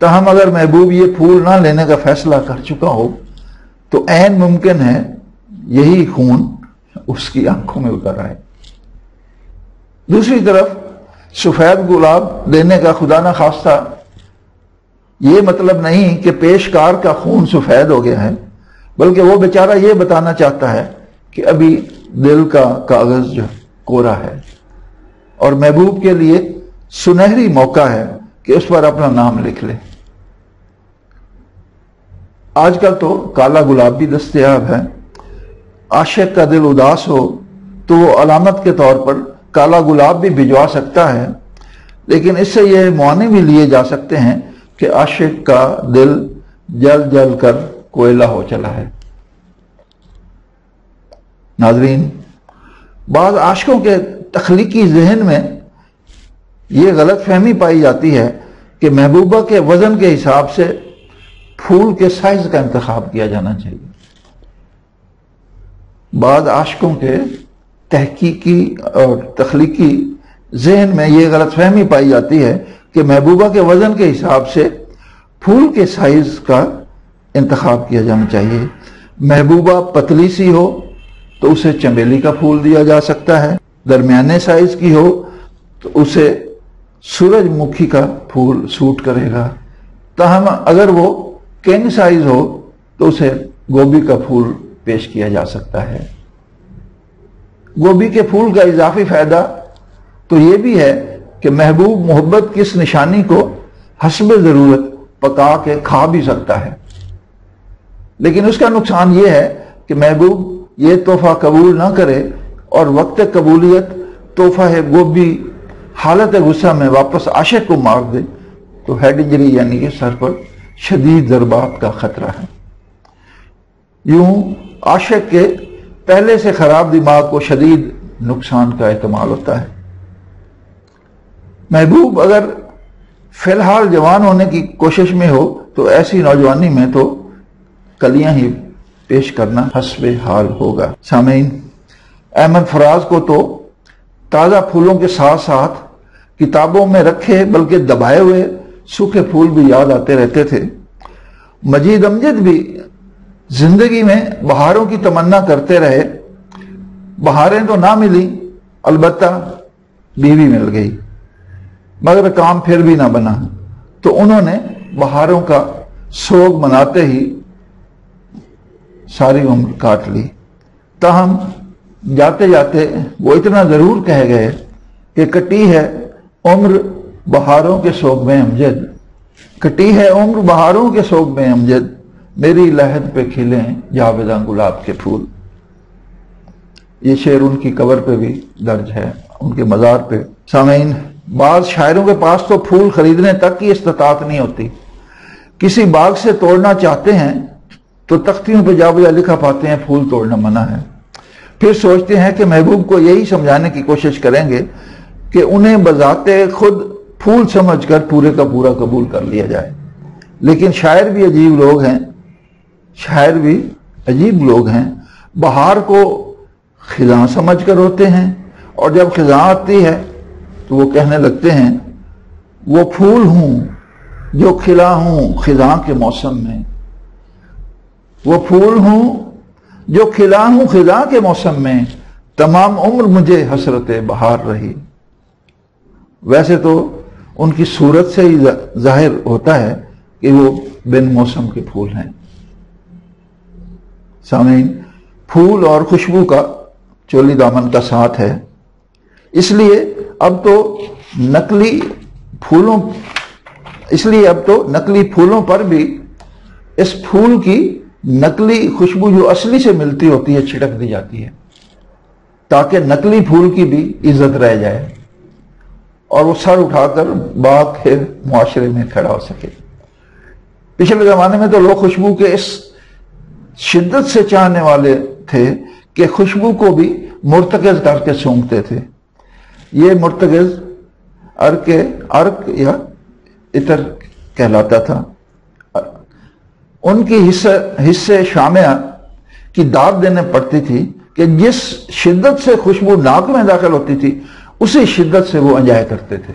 تاہم اگر محبوب یہ پھول نہ لینے کا فیصلہ کر چکا ہو تو عین ممکن ہے یہی خون اس کی آنکھوں میں اتر آئے۔ دوسری طرف سفید گلاب لینے کا خدا نہ خواستہ یہ مطلب نہیں کہ پیشکار کا خون سفید ہو گیا ہے، بلکہ وہ بیچارہ یہ بتانا چاہتا ہے کہ ابھی دل کا کاغذ جو کوڑا ہے اور محبوب کے لیے سنہری موقع ہے کہ اس پر اپنا نام لکھ لے۔ آج کل تو کالا گلاب بھی دستیاب ہے۔ عاشق کا دل اداس ہو تو وہ علامت کے طور پر کالا گلاب بھی بھجوا سکتا ہے، لیکن اس سے یہ معانی بھی لیے جا سکتے ہیں کہ عاشق کا دل جل جل کر کوئلہ ہو چلا ہے۔ ناظرین، بعض عاشقوں کے تخلیقی ذہن میں یہ غلط فہمی پائی جاتی ہے کہ محبوبہ کے وزن کے حساب سے پھول کے سائز کا انتخاب کیا جانا چاہیے۔ بعض عاشقوں کے تحقیقی اور تخلیقی ذہن میں یہ غلط فہمی پائی جاتی ہے کہ محبوبہ کے وزن کے حساب سے پھول کے سائز کا انتخاب کیا جانا چاہیے۔ محبوبہ پتلی سی ہو تو اسے چمیلی کا پھول دیا جا سکتا ہے، درمیانے سائز کی ہو تو اسے سورج مکھی کا پھول سوٹ کرے گا، تاہم اگر وہ کنگ سائز ہو تو اسے گوبھی کا پھول پیش کیا جا سکتا ہے۔ گوبھی کے پھول کا اضافی فائدہ تو یہ بھی ہے کہ محبوب محبت کی اس نشانی کو حسب ضرورت پکا کے کھا بھی سکتا ہے، لیکن اس کا نقصان یہ ہے کہ محبوب یہ تحفہ قبول نہ کرے اور وقت قبولیت تحفہ گوبھی حالت غصہ میں واپس عاشق کو مار دے تو ہیڈ انجری یعنی کہ سر پر شدید ضربات کا خطرہ ہے۔ یوں عاشق کے پہلے سے خراب دماغ کو شدید نقصان کا احتمال ہوتا ہے۔ محبوب اگر فی الحال جوان ہونے کی کوشش میں ہو تو ایسی نوجوانی میں تو کلیاں ہی پیش کرنا حسب حال ہوگا۔ سامعین، احمد فراز کو تو تازہ پھولوں کے ساتھ ساتھ کتابوں میں رکھے بلکہ دبائے ہوئے سوکھے پھول بھی یاد آتے رہتے تھے۔ مجید امجد بھی زندگی میں بہاروں کی تمنا کرتے رہے۔ بہاریں تو نہ ملی، البتہ بیوی مل گئی، مگر کام پھر بھی نہ بنا، تو انہوں نے بہاروں کا سوگ مناتے ہی ساری عمر کاٹ لی۔ تاہم جاتے جاتے وہ اتنا ضرور کہہ گئے کہ کٹی ہے عمر بہاروں کے سوگ میں امجد، کٹی ہے عمر بہاروں کے سوگ میں امجد، میری لحد پہ کھلیں جاویداں گلاب کے پھول۔ یہ شعر ان کی قبر پہ بھی درج ہے، ان کے مزار پہ۔ سامعین، بعض شاعروں کے پاس تو پھول خریدنے تک کی استطاعت نہیں ہوتی، کسی باغ سے توڑنا چاہتے ہیں تو تختیوں پہ جا بجا لکھا پاتے ہیں پھول توڑنا منع ہے، پھر سوچتے ہیں کہ محبوب کو یہی سمجھانے کی کوشش کریں گے کہ انہیں بذات خود پھول سمجھ کر پورے کا پورا قبول کر لیا جائے۔ لیکن شاعر بھی عجیب لوگ ہیں، شاعر بھی عجیب لوگ ہیں، بہار کو خزاں سمجھ کر ہوتے ہیں، اور جب خزاں آتی ہے تو وہ کہنے لگتے ہیں وہ پھول ہوں جو کھلا ہوں خزاں کے موسم میں، وہ پھول ہوں جو کھلا ہوں خزاں کے موسم میں، تمام عمر مجھے حسرت بہار رہی۔ ویسے تو ان کی صورت سے ہی ظاہر ہوتا ہے کہ وہ بن موسم کے پھول ہیں۔ سامعین، پھول اور خوشبو کا چولی دامن کا ساتھ ہے، اس لیے اب تو نقلی پھولوں پر بھی اس پھول کی نقلی خوشبو جو اصلی سے ملتی ہوتی ہے چھڑک دی جاتی ہے، تاکہ نقلی پھول کی بھی عزت رہ جائے اور وہ سر اٹھا کر باغ کے معاشرے میں کھڑا ہو سکے۔ پچھلے زمانے میں تو لوگ خوشبو کے اس شدت سے چاہنے والے تھے کہ خوشبو کو بھی مرتکز کر کے سونگھتے تھے۔ یہ مرتکز عرق یا عطر کہلاتا تھا۔ ان کی حصے شامعہ کی داد دینے پڑتی تھی کہ جس شدت سے خوشبو ناک میں داخل ہوتی تھی اسی شدت سے وہ انجائے کرتے تھے۔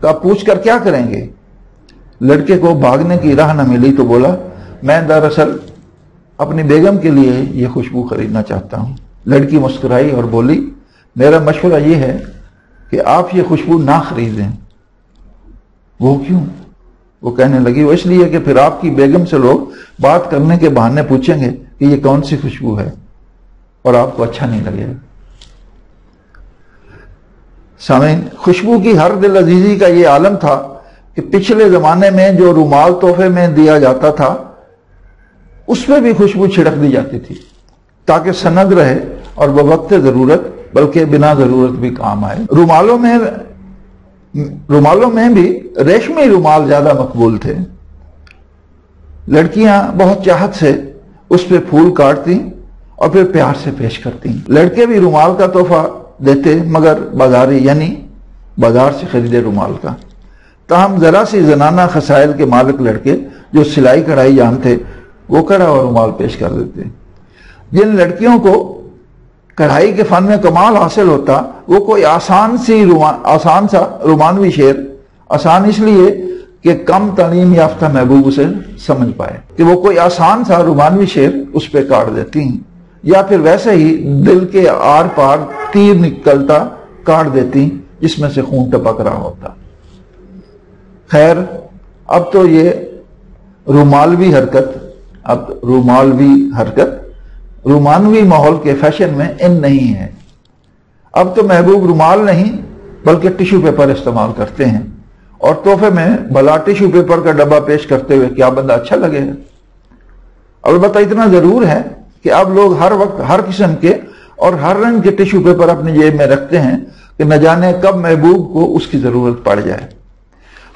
کہ آپ پوچھ کر کیا کریں گے؟ لڑکے کو بھاگنے کی راہ نہ ملی تو بولا میں دراصل اپنی بیگم کے لیے یہ خوشبو خریدنا چاہتا ہوں۔ لڑکی مسکرائی اور بولی میرا مشورہ یہ ہے کہ آپ یہ خوشبو نہ خریدیں۔ وہ کیوں؟ وہ کہنے لگی وہ اس لیے کہ پھر آپ کی بیگم سے لوگ بات کرنے کے بہانے پوچھیں گے کہ یہ کون سی خوشبو ہے اور آپ کو اچھا نہیں لگے گا۔ سامعین، خوشبو کی ہر دل عزیزی کا یہ عالم تھا کہ پچھلے زمانے میں جو رومال تحفے میں دیا جاتا تھا اس میں بھی خوشبو چھڑک دی جاتی تھی تاکہ سند رہے اور بوقت ضرورت بلکہ بنا ضرورت بھی کام آئے۔ رومالوں میں بھی ریشمی رومال زیادہ مقبول تھے۔ لڑکیاں بہت چاہت سے اس پہ پھول کاٹتی اور پھر پیار سے پیش کرتی۔ لڑکے بھی رومال کا تحفہ دیتے مگر بازاری یعنی بازار سے خریدے رومال کا۔ تاہم ذرا سی زنانہ خسائل کے مالک لڑکے جو سلائی کڑھائی جانتے وہ کڑا اور رومال پیش کر دیتے۔ جن لڑکیوں کو کڑھائی کے فن میں کمال حاصل ہوتا وہ کوئی آسان سا رومانوی شعر، آسان اس لیے کہ کم تعلیم یافتہ محبوب اسے سمجھ پائے، کہ وہ کوئی آسان سا رومانوی شعر اس پہ کاٹ دیتی ہیں یا پھر ویسے ہی دل کے آر پار تیر نکلتا کاٹ دیتی جس میں سے خون ٹپک رہا ہوتا۔ خیر، اب تو یہ رومانوی حرکت رومانوی ماحول کے فیشن میں ان نہیں ہے۔ اب تو محبوب رومال نہیں بلکہ ٹیشو پیپر استعمال کرتے ہیں، اور تحفے میں بھلا ٹیشو پیپر کا ڈبہ پیش کرتے ہوئے کیا بندہ اچھا لگے گا؟ البتہ اتنا ضرور ہے کہ اب لوگ ہر وقت ہر قسم کے اور ہر رنگ کے ٹیشو پیپر اپنی جیب میں رکھتے ہیں کہ نہ جانے کب محبوب کو اس کی ضرورت پڑ جائے۔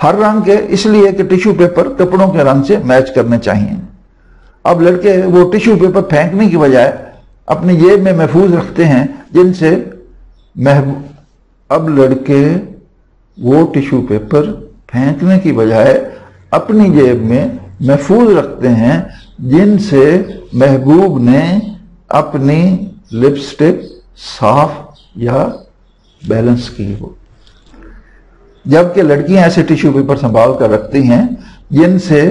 ہر رنگ کے اس لیے کہ ٹیشو پیپر کپڑوں کے رنگ سے میچ کرنے چاہیے۔ اب لڑکے وہ ٹیشو پیپر پھینکنے کی بجائے اپنی جیب میں محفوظ رکھتے ہیں جن سے پھینکنے کی بجائے اپنی جیب میں محفوظ رکھتے ہیں جن سے محبوب نے اپنی لپسٹک صاف یا بیلنس کی ہو، جبکہ لڑکیاں ایسے ٹیشو پیپر سنبھال کر رکھتی ہیں جن سے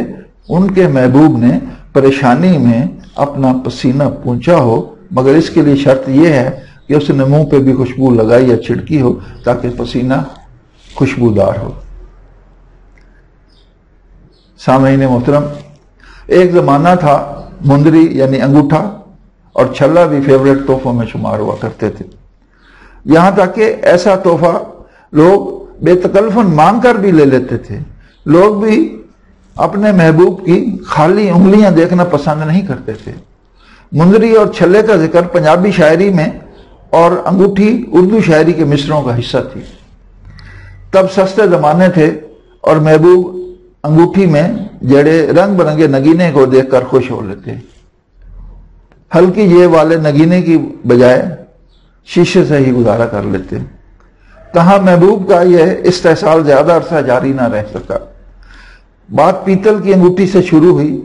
ان کے محبوب نے پریشانی میں اپنا پسینہ پونچھا ہو، مگر اس کے لیے شرط یہ ہے کہ اس نے منہ پہ بھی خوشبو لگائی یا چھڑکی ہو تاکہ پسینہ خوشبودار ہو۔ سامعین محترم، ایک زمانہ تھا مندری یعنی انگوٹھا اور چھلا بھی فیوریٹ تحفوں میں شمار ہوا کرتے تھے، یہاں تک کہ ایسا تحفہ لوگ بے تکلفاً مانگ کر بھی لے لیتے تھے۔ لوگ بھی اپنے محبوب کی خالی انگلیاں دیکھنا پسند نہیں کرتے تھے۔ مندری اور چھلے کا ذکر پنجابی شاعری میں اور انگوٹھی اردو شاعری کے مصرعوں کا حصہ تھی۔ تب سستے زمانے تھے اور محبوب انگوٹھی میں جڑے رنگ برنگے نگینے کو دیکھ کر خوش ہو لیتے، ہلکی جیب والے نگینے کی بجائے شیشے سے ہی گزارا کر لیتے۔ تاہم محبوب کا یہ استحصال زیادہ عرصہ جاری نہ رہ سکا۔ بات پیتل کی انگوٹھی سے شروع ہوئی،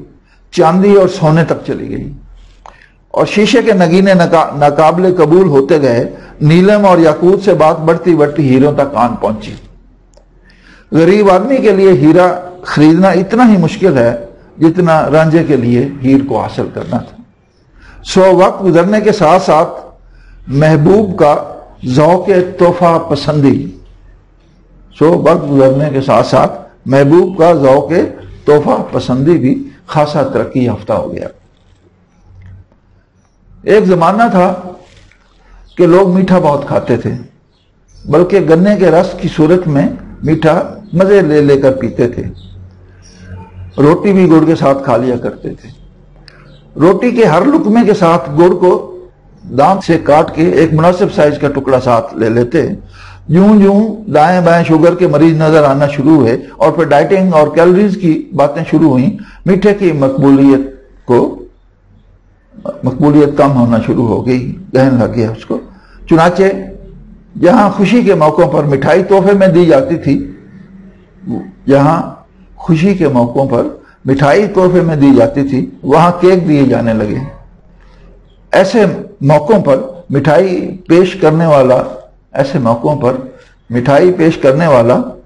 چاندی اور سونے تک چلی گئی، اور شیشے کے نگینے ناقابل قبول ہوتے گئے۔ نیلم اور یاقوت سے بات بڑھتی بڑھتی ہیروں تک آن پہنچی۔ غریب آدمی کے لیے ہیرا خریدنا اتنا ہی مشکل ہے جتنا رانجھے کے لیے ہیر کو حاصل کرنا تھا۔ وقت گزرنے کے ساتھ ساتھ محبوب کا ذوق تحفہ پسندی بھی خاصا ترقی یافتہ ہو گیا۔ ایک زمانہ تھا کہ لوگ میٹھا بہت کھاتے تھے، بلکہ گنے کے رس کی صورت میں میٹھا مزے لے لے کر پیتے تھے۔ روٹی بھی گڑ کے ساتھ کھا لیا کرتے تھے۔ روٹی کے ہر لقمے کے ساتھ گڑ کو دانت سے کاٹ کے ایک مناسب سائز کا ٹکڑا ساتھ لے لیتے۔ یوں دائیں بائیں شوگر کے مریض نظر آنا شروع ہوئے اور پھر ڈائٹنگ اور کیلوریز کی باتیں شروع ہوئیں۔ میٹھے کی مقبولیت کم ہونا شروع ہو گئی، ذہن لگ گیا اس کو۔ چنانچہ جہاں خوشی کے موقعوں پر مٹھائی تحفے میں دی جاتی تھی، وہاں کیک دیے جانے لگے۔ ایسے موقعوں پر مٹھائی پیش کرنے والا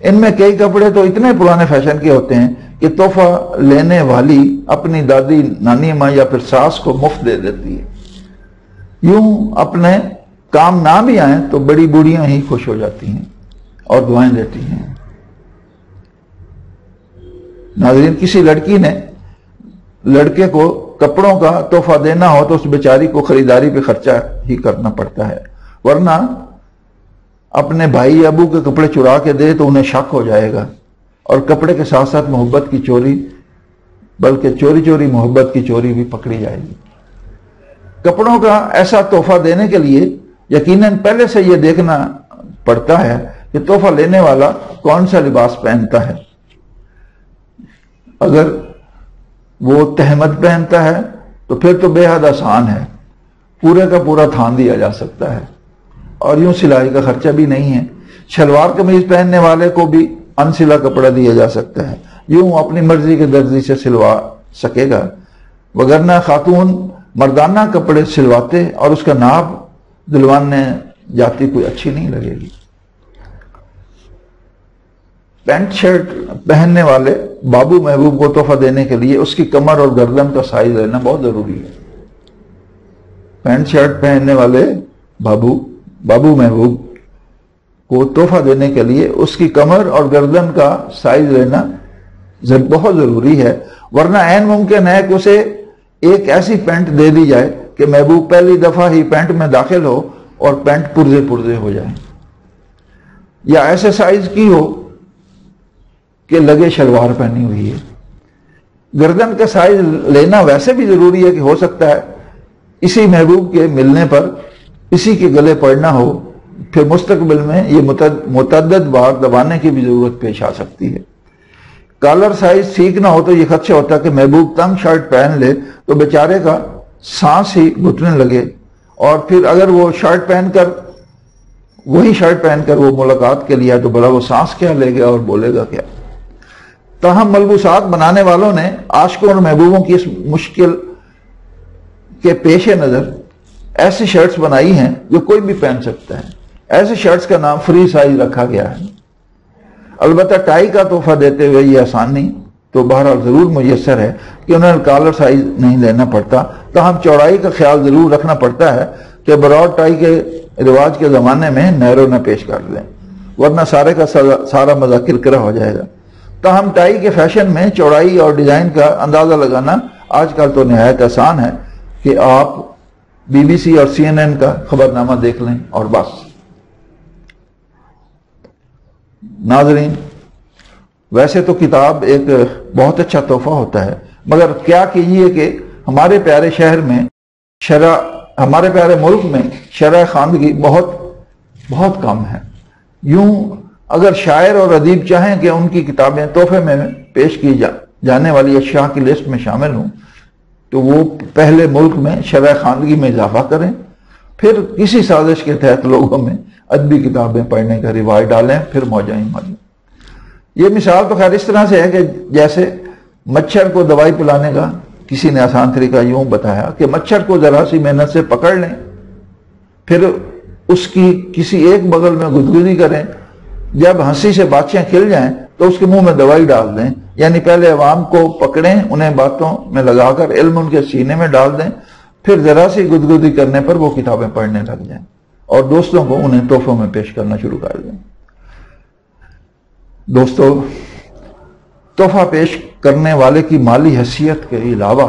ان میں کئی کپڑے تو اتنے پرانے فیشن کے ہوتے ہیں کہ تحفہ لینے والی اپنی دادی نانی ماں یا پھر ساس کو مفت دے دیتی ہے. یوں اپنے کام نہ بھی آئیں تو بڑی بوڑھیاں ہی خوش ہو جاتی ہیں اور دعائیں دیتی ہیں. ناظرین، کسی لڑکی نے لڑکے کو کپڑوں کا تحفہ دینا ہو تو اس بیچاری کو خریداری پہ خرچہ ہی کرنا پڑتا ہے، ورنہ اپنے بھائی ابو کے کپڑے چرا کے دے تو انہیں شک ہو جائے گا، اور کپڑے کے ساتھ ساتھ محبت کی چوری، بلکہ چوری چوری محبت کی چوری بھی پکڑی جائے گی. کپڑوں کا ایسا تحفہ دینے کے لیے یقیناً پہلے سے یہ دیکھنا پڑتا ہے کہ تحفہ لینے والا کون سا لباس پہنتا ہے. اگر وہ تہمت پہنتا ہے تو پھر تو بے حد آسان ہے، پورے کا پورا تھان دیا جا سکتا ہے اور یوں سلائی کا خرچہ بھی نہیں ہے. شلوار قمیض پہننے والے کو بھی انسلا کپڑا دیا جا سکتا ہے، یوں اپنی مرضی کے درزی سے سلوا سکے گا، وگرنہ خاتون مردانہ کپڑے سلواتے اور اس کا ناپ دلوانے جاتی کوئی اچھی نہیں لگے گی. پینٹ شرٹ پہننے والے بابو محبوب کو تحفہ دینے کے لیے اس کی کمر اور گردن کا سائز لینا بہت ضروری ہے. پینٹ شرٹ پہننے والے بابو محبوب کو تحفہ دینے کے لیے اس کی کمر اور گردن کا سائز لینا بہت ضروری ہے، ورنہ عین ممکن ہے کہ اسے ایک ایسی پینٹ دے دی جائے کہ محبوب پہلی دفعہ ہی پینٹ میں داخل ہو اور پینٹ پرزے پرزے ہو جائیں، یا ایسے سائز کی ہو کہ لگے شلوار پہنی ہوئی ہے. گردن کا سائز لینا ویسے بھی ضروری ہے کہ ہو سکتا ہے اسی محبوب کے ملنے پر اسی کے گلے پڑنا ہو، پھر مستقبل میں یہ متعدد بار دبانے کی بھی ضرورت پیش آ سکتی ہے. کالر سائز ٹھیک نہ ہو تو یہ خدشہ ہوتا ہے کہ محبوب تنگ شرٹ پہن لے تو بیچارے کا سانس ہی گھٹنے لگے، اور پھر اگر وہ وہی شرٹ پہن کر وہ ملاقات کے لیے تو بھلا وہ سانس کیا لے گا اور بولے گا کیا. تاہم ملبوسات بنانے والوں نے عاشقوں اور محبوبوں کی اس مشکل کے پیش نظر ایسی شرٹس بنائی ہیں جو کوئی بھی پہن سکتا ہے. ایسی شرٹس کا نام فری سائز رکھا گیا ہے. البتہ ٹائی کا تحفہ دیتے ہوئے یہ آسانی تو بہرحال ضرور میسر ہے کہ انہیں کالر سائز نہیں لینا پڑتا، تاہم چوڑائی کا خیال ضرور رکھنا پڑتا ہے کہ براڈ ٹائی کے رواج کے زمانے میں نیرو نہ پیش کر لیں، ورنہ سارے کا سارا مزہ کرکرا ہو جائے گا. تاہم ٹائی کے فیشن میں چوڑائی اور ڈیزائن کا اندازہ لگانا آج کل تو نہایت آسان ہے کہ آپ BBC اور CNN کا خبرنامہ دیکھ لیں اور بس. ناظرین، ویسے تو کتاب ایک بہت اچھا تحفہ ہوتا ہے، مگر کیا کیجیے کہ ہمارے پیارے شہر میں ہمارے پیارے ملک میں شرح خواندگی بہت بہت کم ہے. یوں اگر شاعر اور ادیب چاہیں کہ ان کی کتابیں تحفے میں پیش کی جانے والی اشیاء کی لسٹ میں شامل ہوں تو وہ پہلے ملک میں شرح خواندگی میں اضافہ کریں، پھر کسی سازش کے تحت لوگوں میں ادبی کتابیں پڑھنے کا رواج ڈالیں، پھر موجیں ہی موجیں. یہ مثال تو خیر اس طرح سے ہے کہ جیسے مچھر کو دوائی پلانے کا کسی نے آسان طریقہ یوں بتایا کہ مچھر کو ذرا سی محنت سے پکڑ لیں، پھر اس کی کسی ایک بغل میں گدگدی کریں، جب ہنسی سے باتیں کھل جائیں تو اس کے منہ میں دوائی ڈال دیں. یعنی پہلے عوام کو پکڑیں، انہیں باتوں میں لگا کر علم ان کے سینے میں ڈال دیں، پھر ذرا سی گدگدی کرنے پر وہ کتابیں پڑھنے لگ جائیں اور دوستوں کو انہیں تحفوں میں پیش کرنا شروع کر دیں. دوستو، تحفہ پیش کرنے والے کی مالی حیثیت کے علاوہ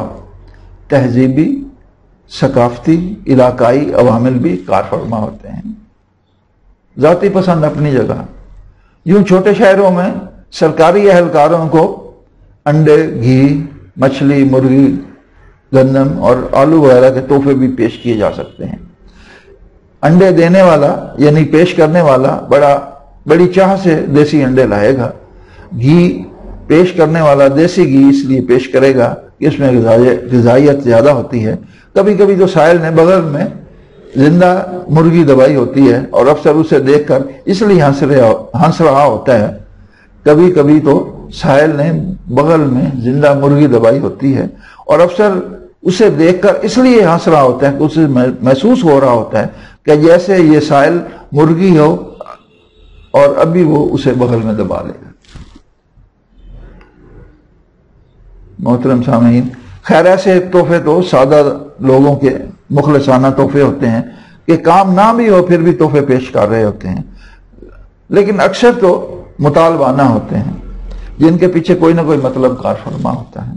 تہذیبی، ثقافتی، علاقائی عوامل بھی کار فرما ہوتے ہیں. ذاتی پسند اپنی جگہ. یوں چھوٹے شہروں میں سرکاری اہلکاروں کو انڈے، گھی، مچھلی، مرغی، گندم اور آلو وغیرہ کے تحفے بھی پیش کیے جا سکتے ہیں. انڈے دینے والا یعنی پیش کرنے والا بڑی چاہ سے دیسی انڈے لائے گا. گھی پیش کرنے والا دیسی گھی اس لیے پیش کرے گا کہ اس میں غذائیت زیادہ ہوتی ہے. کبھی کبھی تو سائل نے بغل میں زندہ مرغی دبائی ہوتی ہے اور افسر اسے دیکھ کر اس لیے ہنس رہا ہوتا ہے. کبھی کبھی تو سائل نے بغل میں زندہ مرغی دبائی ہوتی ہے اور افسر اسے دیکھ کر اس لیے ہنس رہا ہوتا ہے کہ اسے محسوس ہو رہا ہوتا ہے کہ جیسے یہ سائل مرغی ہو اور ابھی وہ اسے بغل میں دبا لے گا۔ محترم سامعین، خیر ایسے تحفے تو سادہ لوگوں کے مخلصانہ تحفے ہوتے ہیں کہ کام نہ بھی ہو پھر بھی تحفے پیش کر رہے ہوتے ہیں، لیکن اکثر تو مطالبانہ ہوتے ہیں جن کے پیچھے کوئی نہ کوئی مطلب کار فرما ہوتا ہے۔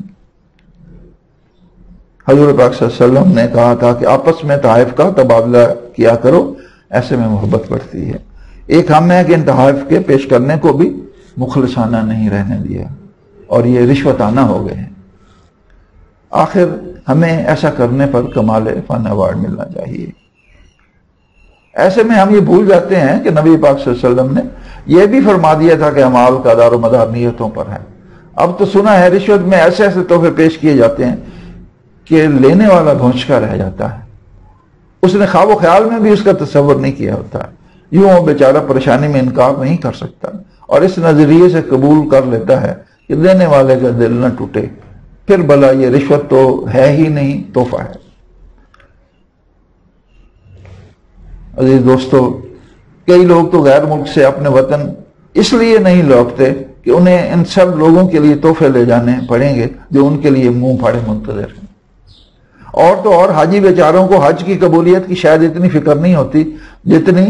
حضور پاک صلی اللہ علیہ وسلم نے کہا تھا کہ آپس میں تحائف کا تبادلہ کیا کرو، ایسے میں محبت بڑھتی ہے۔ ایک ہم ہے کہ ان تحائف کے پیش کرنے کو بھی مخلصانہ نہیں رہنے دیا اور یہ رشوتانہ ہو گئے ہیں۔ آخر ہمیں ایسا کرنے پر کمال فن ایوارڈ ملنا چاہیے۔ ایسے میں ہم یہ بھول جاتے ہیں کہ نبی پاک صلی اللہ علیہ وسلم نے یہ بھی فرما دیا تھا کہ اعمال کا دار و مدار نیتوں پر ہے۔ اب تو سنا ہے رشوت میں ایسے ایسے تحفے پیش کیے جاتے ہیں کہ لینے والا گھونچکا رہ جاتا ہے، اس نے خواب و خیال میں بھی اس کا تصور نہیں کیا ہوتا، یوں وہ بیچارہ پریشانی میں انکار نہیں کر سکتا اور اس نظریے سے قبول کر لیتا ہے کہ دینے والے کا دل نہ ٹوٹے، پھر بھلا یہ رشوت تو ہے ہی نہیں، تحفہ ہے۔ عزیز دوستو، کئی لوگ تو غیر ملک سے اپنے وطن اس لیے نہیں لوٹتے کہ انہیں ان سب لوگوں کے لیے تحفے لے جانے پڑیں گے جو ان کے لیے منہ پھاڑے منتظر ہیں۔ اور تو اور حاجی بیچاروں کو حج کی قبولیت کی شاید اتنی فکر نہیں ہوتی جتنی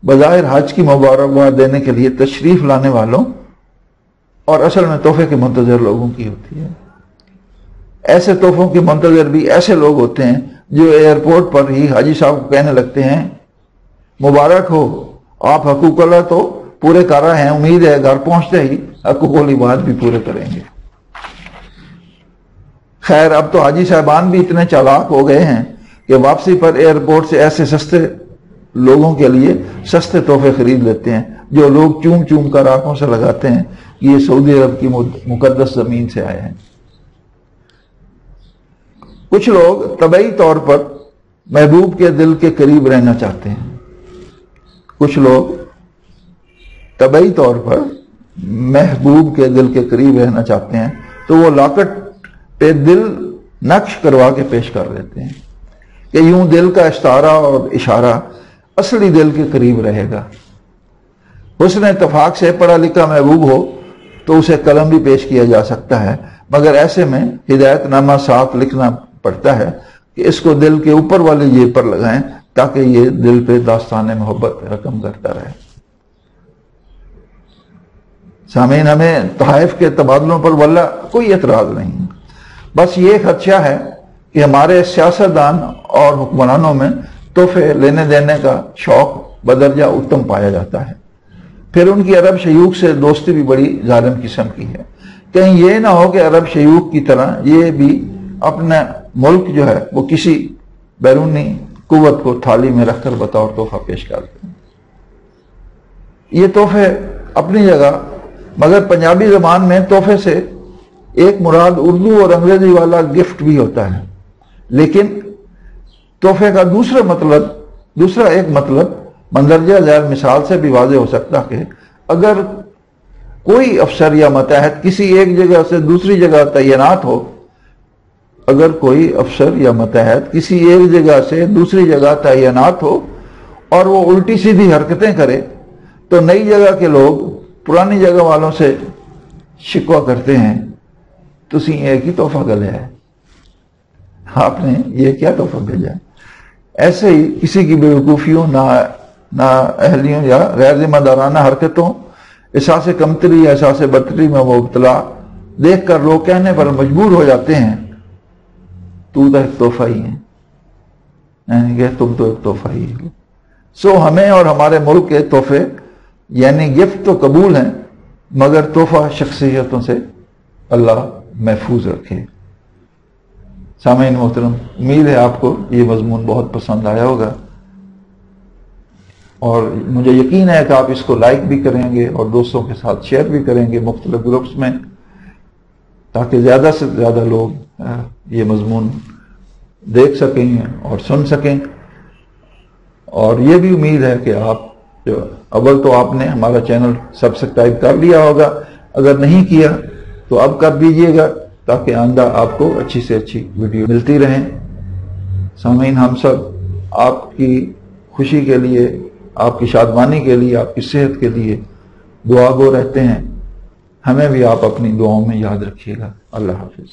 بظاہر حج کی مبارکباد دینے کے لیے تشریف لانے والوں اور اصل میں تحفے کے منتظر لوگوں کی ہوتی ہے۔ ایسے تحفوں کے منتظر بھی ایسے لوگ ہوتے ہیں جو ایئرپورٹ پر ہی حاجی صاحب کو کہنے لگتے ہیں مبارک ہو، آپ حقوق اللہ تو پورے کر رہے ہیں، امید ہے گھر پہنچتے ہی حقوق العباد بھی پورے کریں گے۔ خیر اب تو حاجی صاحبان بھی اتنے چالاک ہو گئے ہیں کہ واپسی پر ایئرپورٹ سے ایسے سستے لوگوں کے لیے سستے تحفے خرید لیتے ہیں جو لوگ چوم چوم کر آنکھوں سے لگاتے ہیں کہ یہ سعودی عرب کی مقدس زمین سے آئے ہیں۔ کچھ لوگ طبعی طور پر محبوب کے دل کے قریب رہنا چاہتے ہیں، کچھ لوگ طبعی طور پر محبوب کے دل کے قریب رہنا چاہتے ہیں تو وہ لاکٹ پہ دل نقش کروا کے پیش کر لیتے ہیں کہ یوں دل کا استعارہ اور اشارہ اصلی دل کے قریب رہے گا۔ حسن اتفاق سے پڑھا لکھا محبوب ہو تو اسے قلم بھی پیش کیا جا سکتا ہے، مگر ایسے میں ہدایت نامہ ساتھ لکھنا پڑتا ہے کہ اس کو دل کے اوپر والی جیب پر لگائیں تاکہ یہ دل پہ داستان محبت رقم کرتا رہے۔ سامعین، ہمیں تحائف کے تبادلوں پر واللہ کوئی اعتراض نہیں، بس یہ خدشہ ہے کہ ہمارے سیاستدان اور حکمرانوں میں تحفے لینے دینے کا شوق بدرجہ اتم پایا جاتا ہے۔ پھر ان کی عرب شیوخ سے دوستی بھی بڑی ظالم قسم کی ہے۔ کہیں یہ نہ ہو کہ عرب شیوخ کی طرح یہ بھی اپنا ملک جو ہے وہ کسی بیرونی قوت کو تھالی میں رکھ کر بطور تحفہ پیش کرتے ہیں۔ یہ تحفے اپنی جگہ، مگر پنجابی زبان میں تحفے سے ایک مراد اردو اور انگریزی والا گفٹ بھی ہوتا ہے، لیکن تحفے کا دوسرا ایک مطلب مندرجہ ذیل مثال سے بھی واضح ہو سکتا کہ اگر کوئی افسر یا ماتحت کسی ایک جگہ سے دوسری جگہ تعینات ہو، اگر کوئی افسر یا ماتحت کسی ایک جگہ سے دوسری جگہ تعینات ہو اور وہ الٹی سیدھی حرکتیں کرے تو نئی جگہ کے لوگ پرانی جگہ والوں سے شکوہ کرتے ہیں تسی ایک ہی تحفہ گلے ہے، آپ نے یہ کیا تحفہ بھیجا ہے۔ ایسے ہی کسی کی بیوقوفیوں، نا اہلیوں یا غیر ذمہ دارانہ حرکتوں، احساس کمتری یا احساس برتری میں مبتلا دیکھ کر لوگ کہنے پر مجبور ہو جاتے ہیں تو ایک تحفہ ہی ہے، یعنی کہ تم تو ایک تحفہ ہی ہے۔ سو ہمیں اور ہمارے ملک کے تحفے یعنی گفٹ تو قبول ہیں، مگر تحفہ شخصیتوں سے اللہ محفوظ رکھے۔ سامعین محترم، امید ہے آپ کو یہ مضمون بہت پسند آیا ہوگا اور مجھے یقین ہے کہ آپ اس کو لائک بھی کریں گے اور دوستوں کے ساتھ شیئر بھی کریں گے مختلف گروپس میں، تاکہ زیادہ سے زیادہ لوگ یہ مضمون دیکھ سکیں اور سن سکیں۔ اور یہ بھی امید ہے کہ آپ جو اول تو آپ نے ہمارا چینل سبسکرائب کر لیا ہوگا، اگر نہیں کیا تو اب کر دیجئے گا تاکہ آئندہ آپ کو اچھی سے اچھی ویڈیو ملتی رہیں۔ سامعین، ہم سب آپ کی خوشی کے لیے آپ کی شادمانی کے لیے، آپ کی صحت کے لیے دعا گو رہتے ہیں. ہمیں بھی آپ اپنی دعاؤں میں یاد رکھیے گا. اللہ حافظ.